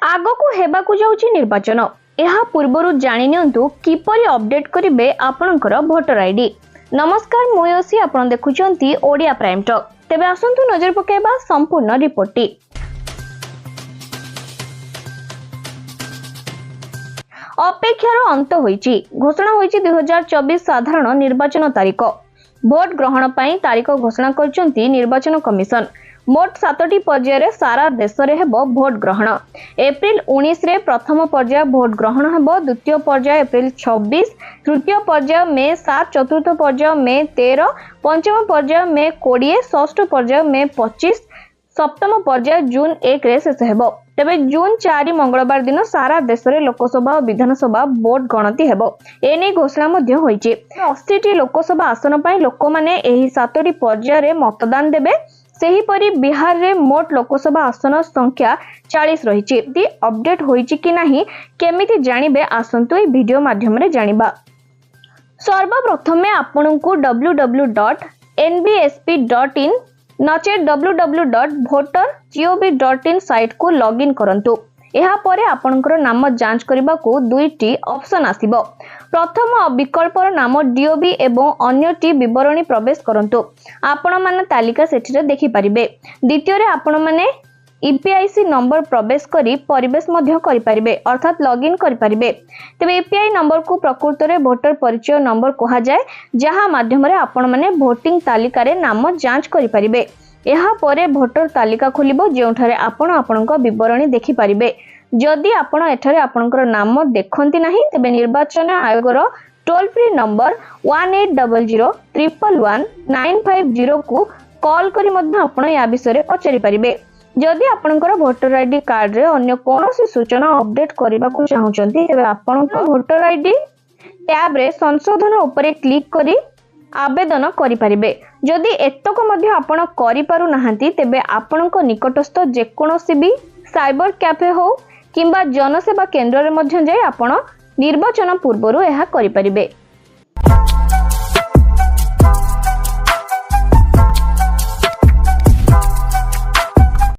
आगकू हेबाकू जाउची निर्वाचन एहा पूर्वरु जानि नियंतु किपरि अपडेट करिवे आपनकर वोटर आईडी। नमस्कार मुयोसी आपण देखुचंती ओडिया प्राइम टॉक। तेबे आसंतु नजर पकेबा संपूर्ण रिपोर्टटी। अपेक्षार अंत होईची घोषणा होईची 2024 साधारण निर्वाचन तारीख। भोट ग्रहण पई तारीख घोषणा करचंती निर्वाचन कमिशन। मोट 7टी पर्याय सारा देश रे हेबो भोट ग्रहण। एप्रिल 19 रे प्रथम पर्याय भोट ग्रहण हेबो, द्वितीय पर्याय एप्रिल 26, तृतीय पर्याय मे 7, चतुर्थ पर्याय मे 13, पंचम पर्याय मे 20, षष्ठ पर्याय मे 25, सप्तम पर्याय जून 1 रे शेष हेबो। तेबे जून 4 मंगलवार दिन सारा देश रे लोकसभा और विधानसभा भोट गणति हेबो। एने घोषणा मध्ये होईची 80टी लोकसभा आसन पई लोक माने एही 7टी पर्याय रे मतदान देबे। सेही परी बिहार रे मोट लोकसभा आसन संख्या 40 रहिची। ती अपडेट होईची कि नाही केमिति जानिबे आसंतु ए वीडियो माध्यम रे जानिबा। सर्वप्रथमे आपनकु www.nbsp.in नचे www.voter.gov.in साइट को लॉगिन करंतु। एहा परे आपनकर नाम जांच करबा को दुईटी ऑप्शन आसीबो। प्रथम विकल्पर नाम डीओबी एवं अन्यटी विवरणी प्रवेश करंतु। आपण माने तालिका सेठी देखि परिबे। द्वितीय रे आपण माने ईपीआईसी नंबर प्रवेश करी परिवेश मध्य करि परिबे, अर्थात लॉगिन करि परिबे। तबे ईपीआई नंबर को प्रकृत रे वोटर परिचय नंबर कहा जाय, जहा माध्यम रे आपण माने वोटिंग तालिका रे नाम जांच करि परिबे। एहा परे वोटर तालिका खोलिबो, जेउठारे आपण आपनक विवरणी देखि परिबे। जदि आपण एठारे आपनकर नाम देखंती नाही तबे निर्वाचन आयोगर टोल फ्री नंबर 1800111950 को कॉल करी मध्य आपण या विषय पचारि परिबे। जदि आपनकर वोटर आईडी कार्ड रे अन्य कोनोसी सूचना अपडेट करबा को चाहउचंती तबे आपण वोटर आईडी टैब रे संशोधन उपरे क्लिक करी आवेदन करि परिबे। जदि एतक मध्य आपण करि पारु नाहंती तबे आपनक निकटस्थ जे कोनोसी भी साइबर कैफे हो किंबा जनसेवा केंद्र रे मध्य जाय आपण निर्वाचन पूर्वरु एहा करि परिबे।